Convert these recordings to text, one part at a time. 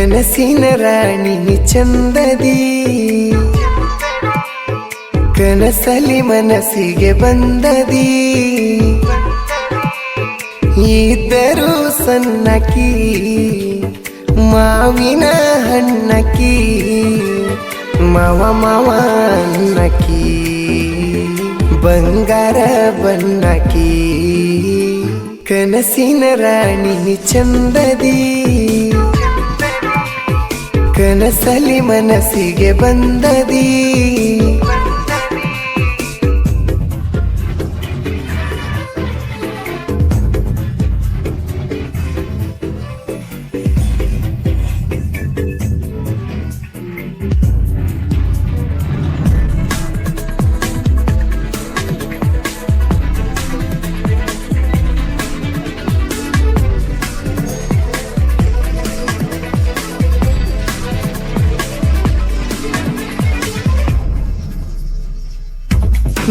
ಕನಸಿನ ರಾಣಿ ಚಂದದಿ ಕನಸಲಿ ಮನಸ್ಸಿಗೆ ಬಂದದಿ ಇದ್ದರೂ ಸನ್ನಕಿ ಮಾವಿನ ಹಣ್ಣಕಿ ಮಾವ ಮಾವ ಅನ್ನಕಿ ಬಂಗಾರ ಬಣ್ಣಕಿ ಕನಸಿನ ರಾಣಿ ಚಂದದಿ ಕನಸಲಿ ಮನಸ್ಸಿಗೆ ಬಂದದಿ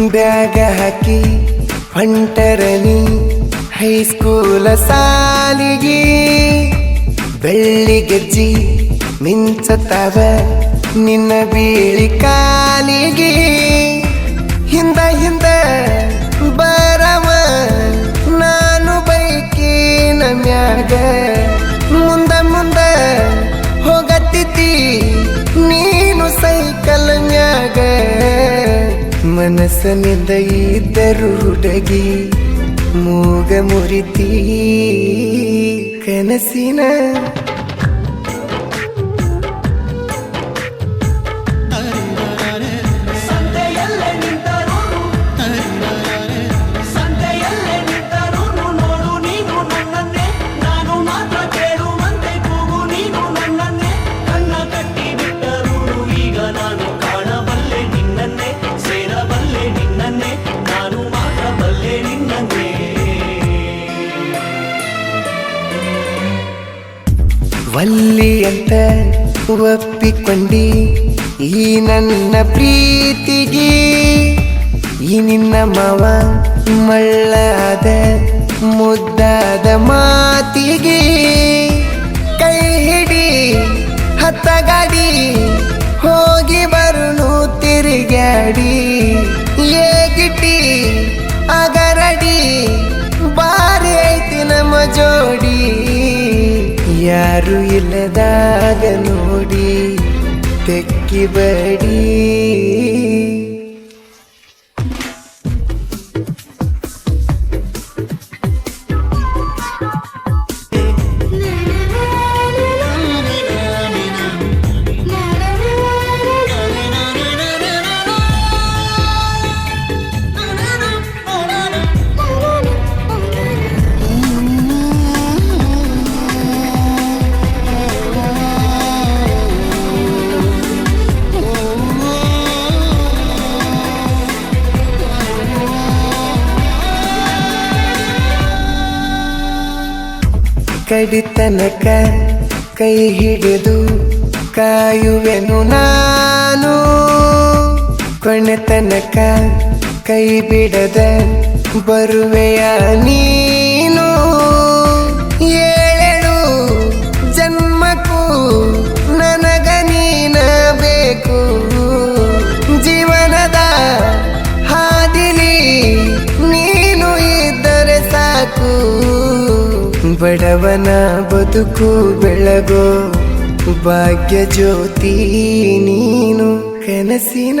ಬ್ಯಾಗ ಹಾಕಿ ಹೊಂಟರನಿ ಹೈಸ್ಕೂಲ ಸಾಲಿಗೆ ಬೆಳ್ಳಿ ಗೆಜ್ಜಿ ಮಿಂಚತಾವ ನಿನ್ನ ಬೀಳಿ ಕಾಲಿಗೆ ಹಿಂದ ಹಿಂದ ಬರವ ನಾನು ಬೈಕಿನ ಮ್ಯಾಗ ಮುಂದ ಮುಂದ ಹೋಗತ್ತಿತಿ ನೀನು ಸೈಕಲ್ ಮ್ಯಾಗ ಮನಸ್ಸನಿಂದ ಇದ್ದರು ಹುಡುಗಿ ಮೂಗ ಮುರಿತಿ ಕನಸಿನ ವಲ್ಲಿ ಅಂತ ಒಪ್ಪಿಕೊಂಡಿ ಈ ನನ್ನ ಪ್ರೀತಿಗೆ ಈ ನಿನ್ನ ಮಾವ ಮಳ್ಳಾದ ಮುದ್ದಾದ ಮಾತಿಗೆ ಕೈ ಹಿಡಿ ಹತ್ತ ಗಾಡಿ ಹೋಗಿ ಬರುನು ತಿರುಗಾಡಿ ಏಗಿಟ್ಟಿ ಅಗರಡಿ ಬಾರಿ ಐತಿ ನಮ್ಮ ಜೋಡಿ ಯಾರು ಇಲ್ಲದಾಗ ನೋಡಿ ತೆಕ್ಕಿ ಬಡಿ ಕಡಿತನಕ ಕೈ ಹಿಡಿದು ಕಾಯುವೆನು ನಾನು ಕೊನೆತನಕ ಕೈ ಬಿಡದ ಬರುವೆಯ ನೀನು ಏಳೆಳು ಜನ್ಮಕ್ಕೂ ನನಗ ನೀನ ಬೇಕು ಜೀವನದ ಹಾದಿಲಿ ನೀನು ಇದ್ದರೆ ಸಾಕು ಬಡವನ ಬದುಕು ಬೆಳಗೋ ಭಾಗ್ಯ ಜ್ಯೋತಿ ನೀನು ಕನಸಿನ